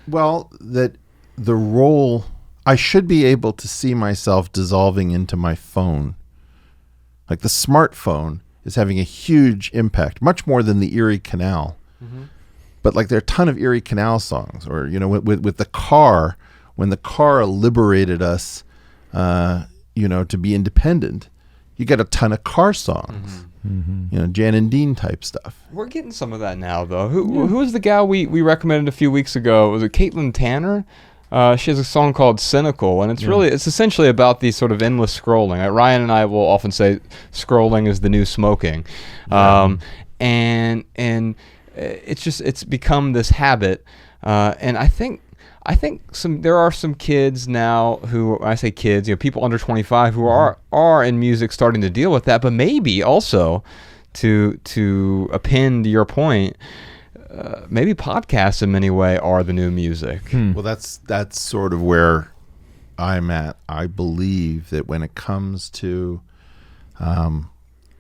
Well, that the role, I should be able to see myself dissolving into my phone. Like the smartphone is having a huge impact, much more than the Erie Canal. But like there are a ton of Erie Canal songs, or, you know, with the car, when the car liberated us, you know, to be independent, you get a ton of car songs, you know, Jan and Dean type stuff. We're getting some of that now, though. Who was the gal we recommended a few weeks ago? Was it Caitlin Tanner? She has a song called Cynical, and it's essentially about the sort of endless scrolling. Ryan and I will often say scrolling is the new smoking. And it's become this habit, and I think there are some kids now who, I say kids, you know, people under 25 who are in music starting to deal with that, but maybe also to append your point, maybe podcasts in many ways are the new music. Well, that's sort of where I'm at. I believe that when it comes to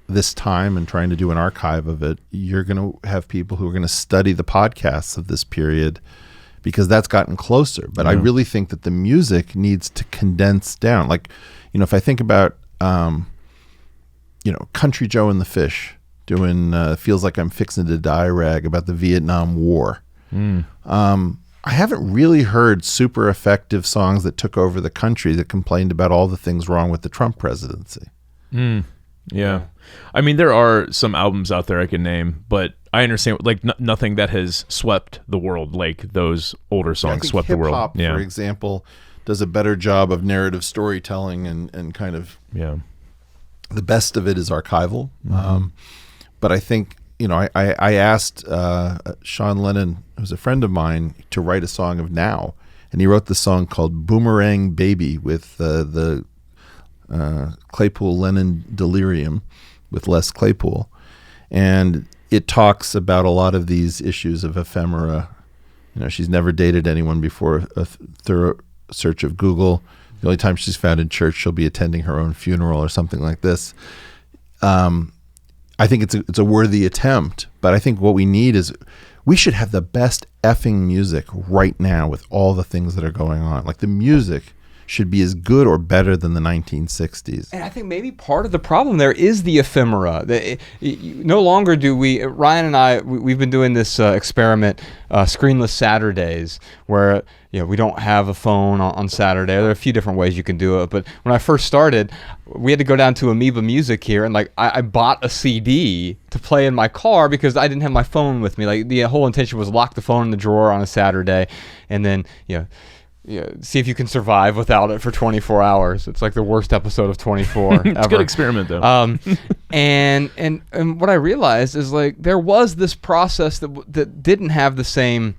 this time and trying to do an archive of it, you're going to have people who are going to study the podcasts of this period, because that's gotten closer. But I really think that the music needs to condense down. Like, you know, if I think about, you know, Country Joe and the Fish doing Feels Like I'm Fixing to Die rag about the Vietnam War. I haven't really heard super effective songs that took over the country that complained about all the things wrong with the Trump presidency. Yeah. I mean, there are some albums out there I can name, but I understand, like, nothing that has swept the world like those older songs swept the world. Hip-hop, for example, does a better job of narrative storytelling and kind of the best of it is archival. But I think I asked Sean Lennon, who's a friend of mine, to write a song of Now. And he wrote the song called Boomerang Baby with the Claypool Lennon Delirium with Les Claypool. And it talks about a lot of these issues of ephemera. She's never dated anyone before a thorough search of Google. The only time she's found in church, she'll be attending her own funeral or something like this. I think it's a worthy attempt, but I think what we need is we should have the best effing music right now with all the things that are going on. Like the music should be as good or better than the 1960s. And I think maybe part of the problem there is the ephemera. No longer do we, Ryan and I, we've been doing this experiment, Screenless Saturdays, where we don't have a phone on Saturday. There are a few different ways you can do it. But when I first started, we had to go down to Amoeba Music here, and I bought a CD to play in my car because I didn't have my phone with me. Like the whole intention was lock the phone in the drawer on a Saturday, and then see if you can survive without it for 24 hours. It's like the worst episode of 24 ever. It's a good experiment, though. And what I realized is like there was this process that didn't have the same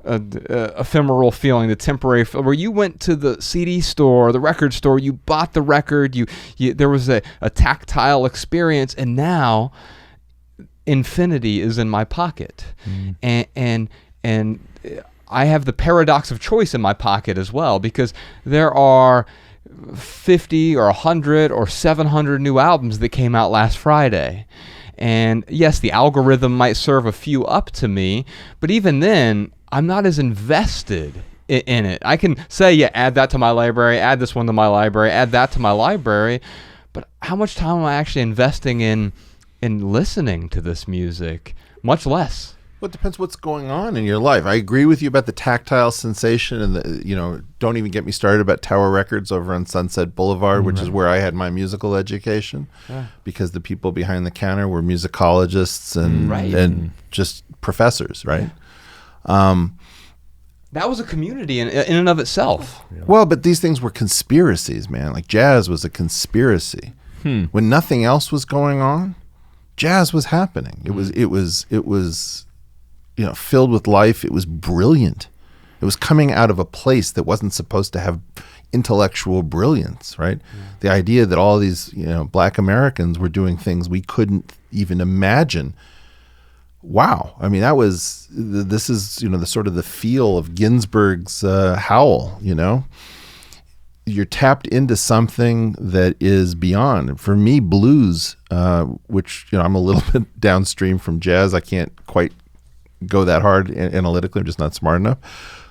ephemeral feeling, the temporary where you went to the CD store, the record store, you bought the record, there was a tactile experience, and now infinity is in my pocket. And I have the paradox of choice in my pocket as well, because there are 50 or 100 or 700 new albums that came out last Friday. And yes, the algorithm might serve a few up to me, but even then, I'm not as invested in it. I can say, add that to my library, add this one to my library, add that to my library, but how much time am I actually investing in listening to this music? Much less. Well, it depends what's going on in your life. I agree with you about the tactile sensation, and don't even get me started about Tower Records over on Sunset Boulevard, which is where I had my musical education, because the people behind the counter were musicologists and just professors, right? That was a community in and of itself. Well, but these things were conspiracies, man. Like jazz was a conspiracy. When nothing else was going on, jazz was happening. It was filled with life. It was brilliant. It was coming out of a place that wasn't supposed to have intellectual brilliance, right? The idea that all these, black Americans were doing things we couldn't even imagine. Wow. I mean, this is the sort of the feel of Ginsberg's Howl, You're tapped into something that is beyond. For me, blues, which, I'm a little bit downstream from jazz. I can't quite go that hard analytically. I'm just not smart enough.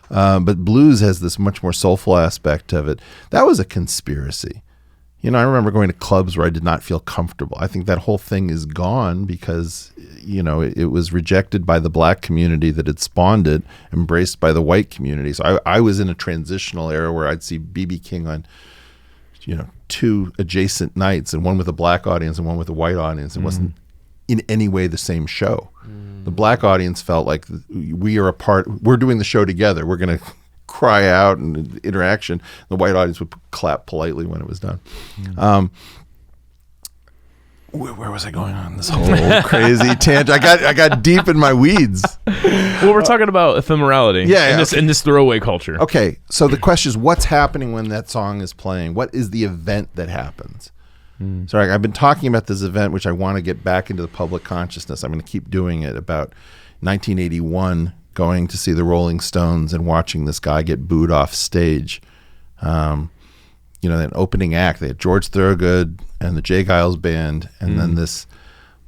But blues has this much more soulful aspect of it. That was a conspiracy. I remember going to clubs where I did not feel comfortable. I think that whole thing is gone because, it was rejected by the black community that had spawned it, embraced by the white community. So I was in a transitional era where I'd see B.B. King on, 2 adjacent nights, and one with a black audience and one with a white audience. It wasn't in any way the same show. The black audience felt like we're doing the show together. We're going to cry out and interaction. The white audience would clap politely when it was done. Where was I going on this whole crazy tangent? I got deep in my weeds. Well, we're talking about ephemerality. In this throwaway culture. Okay, so the question is, what's happening when that song is playing? What is the event that happens? So I've been talking about this event, which I want to get back into the public consciousnly. I'm going to keep doing it. About 1981, going to see the Rolling Stones and watching this guy get booed off stage. That opening act, they had George Thorogood and the Jay Giles Band, and then this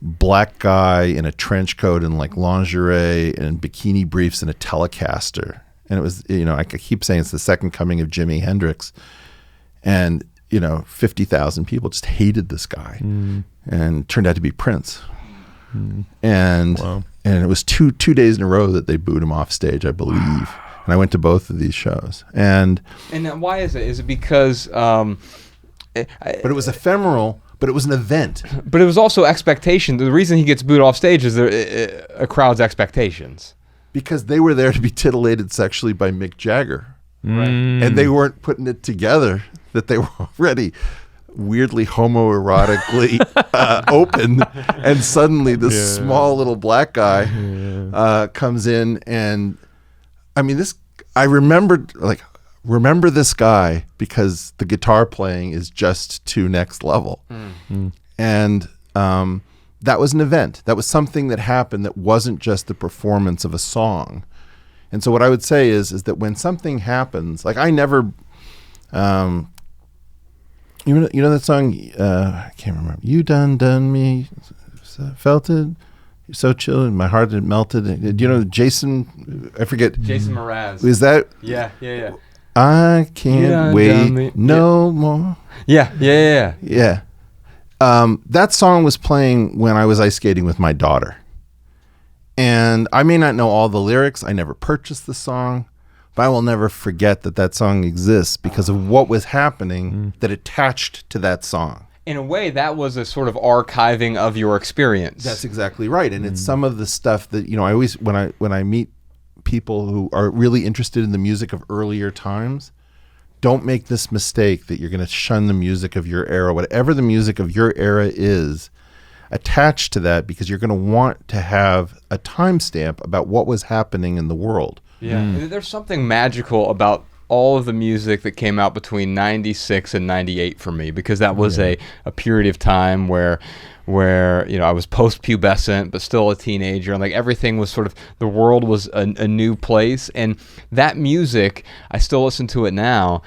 black guy in a trench coat and like lingerie and bikini briefs and a Telecaster. And it was, I keep saying it's the second coming of Jimi Hendrix. And 50,000 people just hated this guy, and turned out to be Prince. And it was two days in a row that they booed him off stage, I believe. And I went to both of these shows. And why is it? Is it because? But it was ephemeral. But it was an event. But it was also expectation. The reason he gets booed off stage is a crowd's expectations. Because they were there to be titillated sexually by Mick Jagger. Right. And they weren't putting it together that they were already weirdly homoerotically open, and suddenly this small little black guy comes in, and I mean I remember this guy because the guitar playing is just too next level. And that was an event. That was something that happened that wasn't just the performance of a song. And so what I would say is that when something happens, like I never, you know that song, I can't remember. You done me, felt it, so chill, and my heart had melted. Do you know Jason, I forget. Jason Mraz. Is that? Yeah. I can't wait no more. Yeah. That song was playing when I was ice skating with my daughter. And I may not know all the lyrics. I never purchased the song, but I will never forget that song exists because of what was happening that attached to that song. In a way, that was a sort of archiving of your experience. That's exactly right. And it's some of the stuff that, I always, when I meet people who are really interested in the music of earlier times, don't make this mistake that you're going to shun the music of your era. Whatever the music of your era is, attached to that, because you're going to want to have a timestamp about what was happening in the world. Yeah. There's something magical about all of the music that came out between 96 and 98 for me, because that was a period of time where I was post-pubescent but still a teenager, and like everything was sort of, the world was a new place, and that music, I still listen to it now.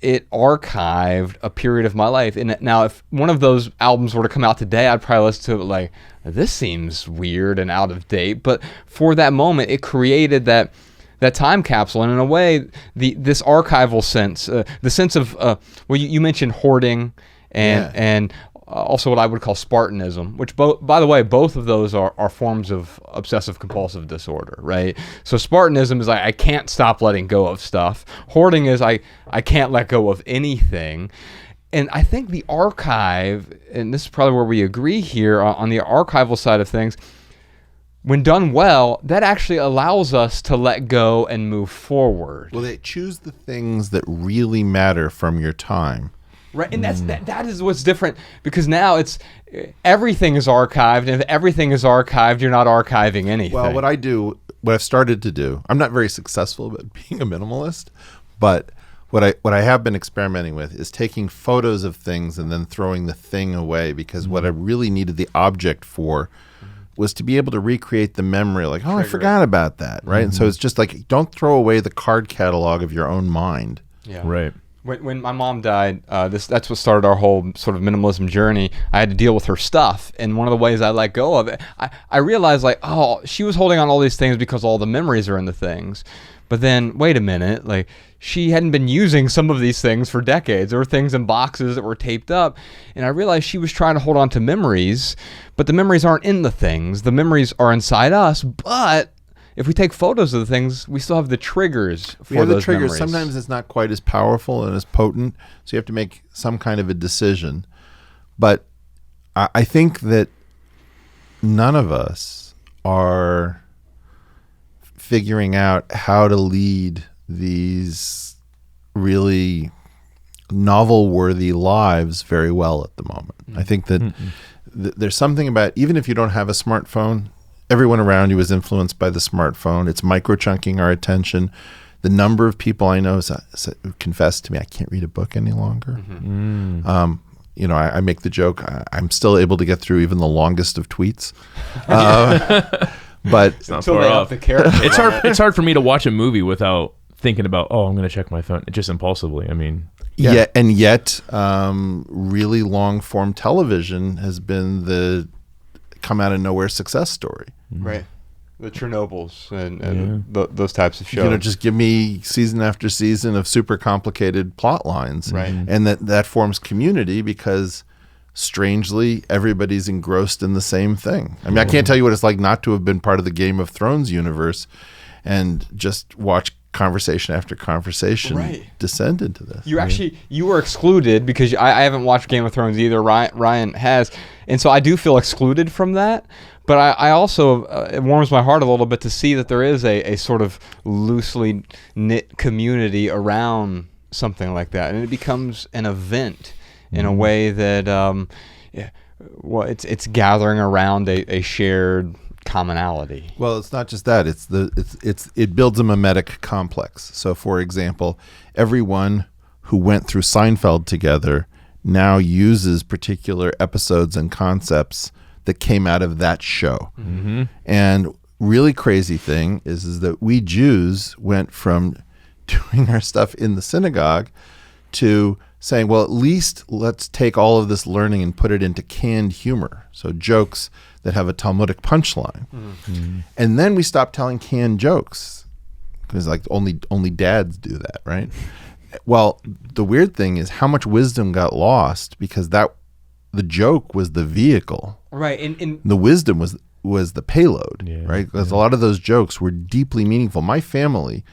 It archived a period of my life. And now if one of those albums were to come out today, I'd probably listen to it like, this seems weird and out of date, but for that moment it created that time capsule. And in a way, this archival sense, the sense of you mentioned hoarding and also what I would call Spartanism, which by the way, both of those are forms of obsessive compulsive disorder, right? So Spartanism is like, I can't stop letting go of stuff. Hoarding is I can't let go of anything. And I think the archive, and this is probably where we agree here on the archival side of things, when done well, that actually allows us to let go and move forward. Well, they choose the things that really matter from your time. Right, and that is what's different, because now it's everything is archived, and if everything is archived, you're not archiving anything. Well, what I've started to do, I'm not very successful at being a minimalist, but what I have been experimenting with is taking photos of things and then throwing the thing away, because what I really needed the object for was to be able to recreate the memory, like, I forgot about that, right? And so it's just like, don't throw away the card catalog of your own mind. Yeah. Right. When my mom died, that's what started our whole sort of minimalism journey. I had to deal with her stuff, and one of the ways I let go of it, I realized, like, oh, she was holding on all these things because all the memories are in the things. But then, wait a minute, like, she hadn't been using some of these things for decades. There were things in boxes that were taped up, and I realized she was trying to hold on to memories, but the memories aren't in the things. The memories are inside us, but if we take photos of the things, we still have the triggers for we have those the triggers. memories. Sometimes it's not quite as powerful and as potent, so you have to make some kind of a decision. But I think that none of us are figuring out how to lead these really novel-worthy lives very well at the moment. I think that there's something about, even if you don't have a smartphone, everyone around you is influenced by the smartphone. It's micro-chunking our attention. The number of people I know who confess to me, I can't read a book any longer. I make the joke, I'm still able to get through even the longest of tweets. But It's not far off. It's hard for me to watch a movie without thinking about, I'm going to check my phone, just impulsively. I mean, yet really long-form television has been the come out of nowhere success story. Right. The Chernobyls and those types of shows. Just give me season after season of super complicated plot lines. Right. And that forms community, because strangely everybody's engrossed in the same thing. I mean, I can't tell you what it's like not to have been part of the Game of Thrones universe and just watch conversation after conversation descend into this. You were excluded because I haven't watched Game of Thrones either. Ryan has, and so I do feel excluded from that. But I also, it warms my heart a little bit to see that there is a sort of loosely knit community around something like that, and it becomes an event. in a way that, well, it's gathering around a shared commonality. Well, it's not just that. It builds a mimetic complex. So, for example, everyone who went through Seinfeld together now uses particular episodes and concepts that came out of that show. Mm-hmm. And really crazy thing is that we Jews went from doing our stuff in the synagogue to saying, well, at least let's take all of this learning and put it into canned humor. So jokes that have a Talmudic punchline. Mm-hmm. And then we stopped telling canned jokes because like only dads do that, right? Well, the weird thing is how much wisdom got lost because the joke was the vehicle. Right. And the wisdom was the payload, Yeah, right? Because a lot of those jokes were deeply meaningful. My family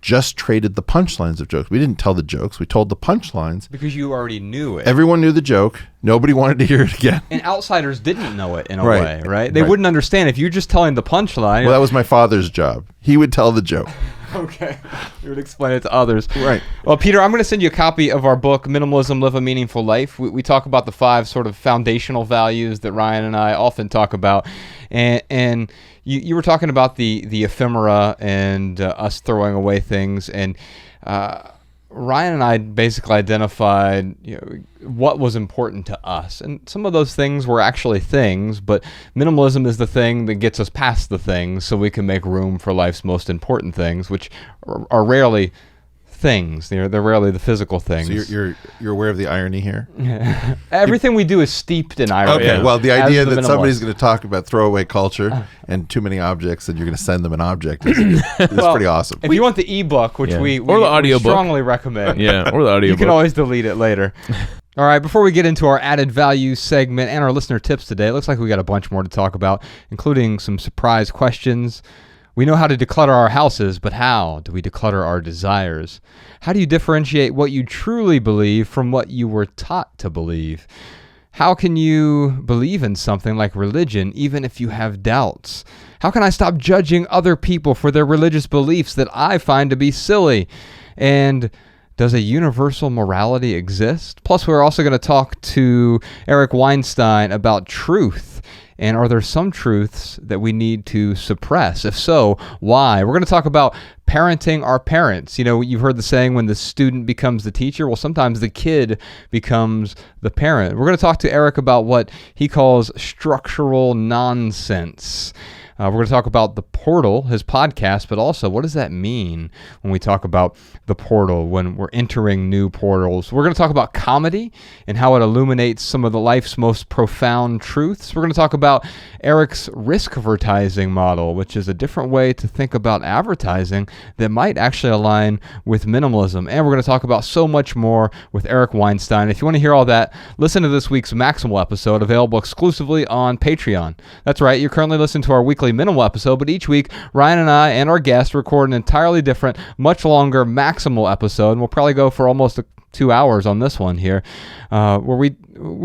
just traded the punchlines of jokes. We didn't tell the jokes. We told the punchlines. because you already knew it. Everyone knew the joke. Nobody wanted to hear it again. And outsiders didn't know it in a Right. way, right? They Right. wouldn't understand if you're just telling the punchline. Well, that was my father's job. He would tell the joke. Okay. You would explain it to others. Right. Well, Peter, I'm going to send you a copy of our book, Minimalism, Live a Meaningful Life. We talk about the 5 sort of foundational values that Ryan and I often talk about. And you were talking about the ephemera and us throwing away things. And Ryan and I basically identified what was important to us. And some of those things were actually things, but minimalism is the thing that gets us past the things so we can make room for life's most important things, which are rarely things. They're rarely the physical things. So you're aware of the irony here? Everything we do is steeped in irony. Okay. Well, the as idea the that somebody's minimalist. going to talk about throwaway culture and too many objects and you're going to send them an object is Well, pretty awesome. If you want the ebook, which Yeah. we Or the audiobook. strongly recommend. Yeah, or the audio You can book. always delete it later. All right, before we get into our added value segment and our listener tips today, it looks like we got a bunch more to talk about, including some surprise questions. We know how to declutter our houses, but how do we declutter our desires? How do you differentiate what you truly believe from what you were taught to believe? How can you believe in something like religion even if you have doubts? How can I stop judging other people for their religious beliefs that I find to be silly? And does a universal morality exist? Plus, we're also going to talk to Eric Weinstein about truth. And are there some truths that we need to suppress? If so, why? We're going to talk about parenting our parents. You know, you've heard the saying, when the student becomes the teacher. Well, sometimes the kid becomes the parent. We're going to talk to Eric about what he calls structural nonsense. We're going to talk about The Portal, his podcast, but also what does that mean when we talk about the portal, when we're entering new portals? We're going to talk about comedy and how it illuminates some of the life's most profound truths. We're going to talk about Eric's risk advertising model, which is a different way to think about advertising that might actually align with minimalism. And we're going to talk about so much more with Eric Weinstein. If you want to hear all that, listen to this week's Maximal episode, available exclusively on Patreon. That's right, you're currently listening to our weekly Minimal episode, but each week Ryan and I and our guests record an entirely different, much longer Maximal episode, and we'll probably go for almost 2 hours on this one here, where we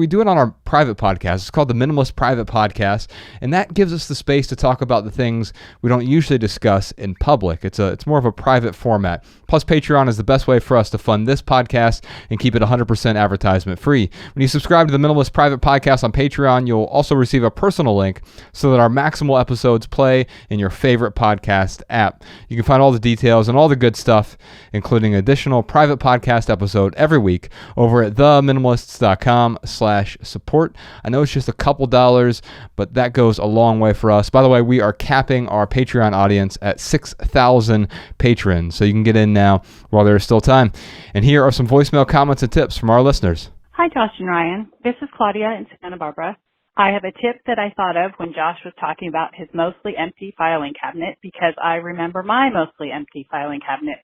do it on our private podcast. It's called the Minimalist Private Podcast, and that gives us the space to talk about the things we don't usually discuss in public. It's more of a private format. Plus, Patreon is the best way for us to fund this podcast and keep it 100% advertisement free. When you subscribe to the Minimalist Private Podcast on Patreon, you'll also receive a personal link so that our Maximal episodes play in your favorite podcast app. You can find all the details and all the good stuff, including additional private podcast episode every week over at theminimalists.com/support. I know it's just a couple dollars, but that goes a long way for us. By the way, we are capping our Patreon audience at 6,000 patrons, so you can get in now while there is still time. And here are some voicemail comments and tips from our listeners. Hi, Josh and Ryan. This is Claudia in Santa Barbara. I have a tip that I thought of when Josh was talking about his mostly empty filing cabinet because I remember my mostly empty filing cabinet.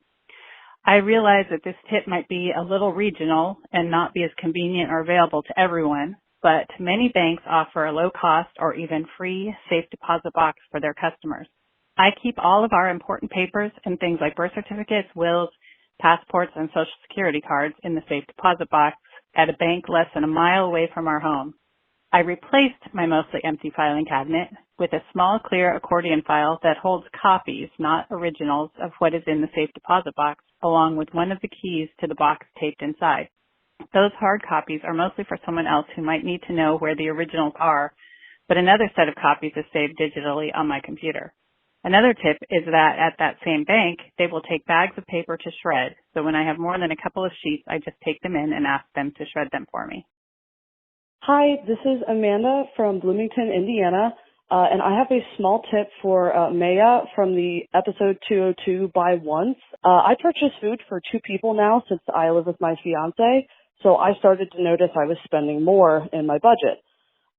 I realize that this tip might be a little regional and not be as convenient or available to everyone, but many banks offer a low-cost or even free safe deposit box for their customers. I keep all of our important papers and things like birth certificates, wills, passports, and Social Security cards in the safe deposit box at a bank less than a mile away from our home. I replaced my mostly empty filing cabinet with a small clear accordion file that holds copies, not originals, of what is in the safe deposit box, along with one of the keys to the box taped inside. Those hard copies are mostly for someone else who might need to know where the originals are, but another set of copies is saved digitally on my computer. Another tip is that at that same bank, they will take bags of paper to shred. So when I have more than a couple of sheets, I just take them in and ask them to shred them for me. Hi, this is Amanda from Bloomington, Indiana, and I have a small tip for Maya from the episode 202, Buy Once. I purchase food for 2 people now since I live with my fiance, so I started to notice I was spending more in my budget.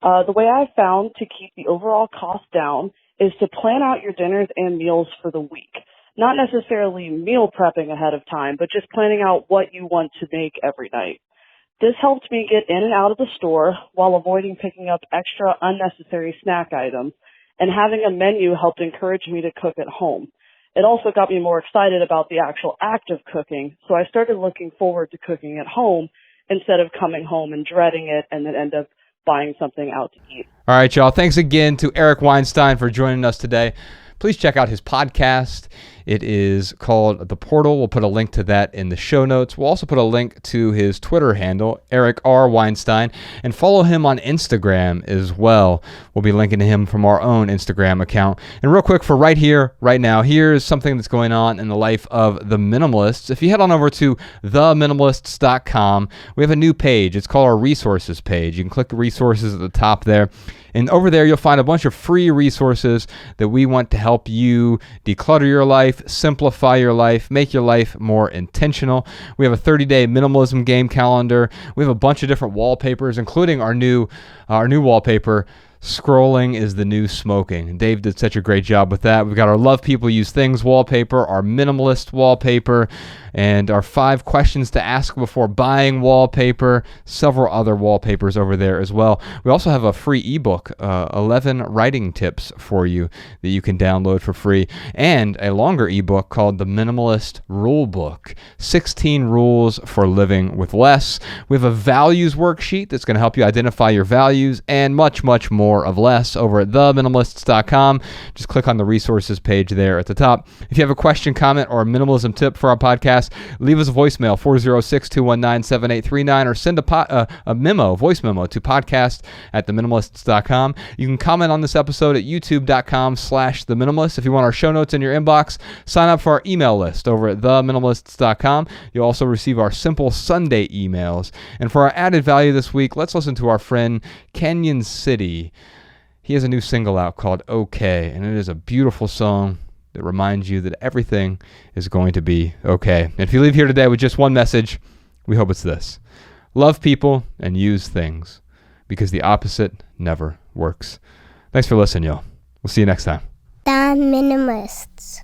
The way I've found to keep the overall cost down is to plan out your dinners and meals for the week. Not necessarily meal prepping ahead of time, but just planning out what you want to make every night. This helped me get in and out of the store while avoiding picking up extra unnecessary snack items, and having a menu helped encourage me to cook at home. It also got me more excited about the actual act of cooking, so I started looking forward to cooking at home instead of coming home and dreading it and then end up buying something out to eat. All right, y'all. Thanks again to Eric Weinstein for joining us today. Please check out his podcast. It is called The Portal. We'll put a link to that in the show notes. We'll also put a link to his Twitter handle, Eric R. Weinstein, and follow him on Instagram as well. We'll be linking to him from our own Instagram account. And real quick, for right here, right now, here's something that's going on in the life of the Minimalists. If you head on over to theminimalists.com, we have a new page. It's called our resources page. You can click resources at the top there. And over there, you'll find a bunch of free resources that we want to help you declutter your life, simplify your life, make your life more intentional. We have a 30-day minimalism game calendar. We have a bunch of different wallpapers, including our new wallpaper, Scrolling is the New Smoking. And Dave did such a great job with that. We've got our Love People Use Things wallpaper, our Minimalist wallpaper, and our 5 questions to ask before buying wallpaper, several other wallpapers over there as well. We also have a free ebook, 11 writing tips for you that you can download for free, and a longer ebook called The Minimalist Rule Book, 16 rules for living with less. We have a values worksheet that's going to help you identify your values, and much, much more of less over at theminimalists.com. Just click on the resources page there at the top. If you have a question, comment, or a minimalism tip for our podcast, leave us a voicemail, 406-219-7839, or send a voice memo to podcast@theminimalists.com. You can comment on this episode at youtube.com/theminimalists. If you want our show notes in your inbox, sign up for our email list over at theminimalists.com. You'll also receive our Simple Sunday emails. And for our added value this week, let's listen to our friend Kenyon City. He has a new single out called Okay, and it is a beautiful song that reminds you that everything is going to be okay. And if you leave here today with just one message, we hope it's this: love people and use things, because the opposite never works. Thanks for listening, y'all. We'll see you next time. The Minimalists.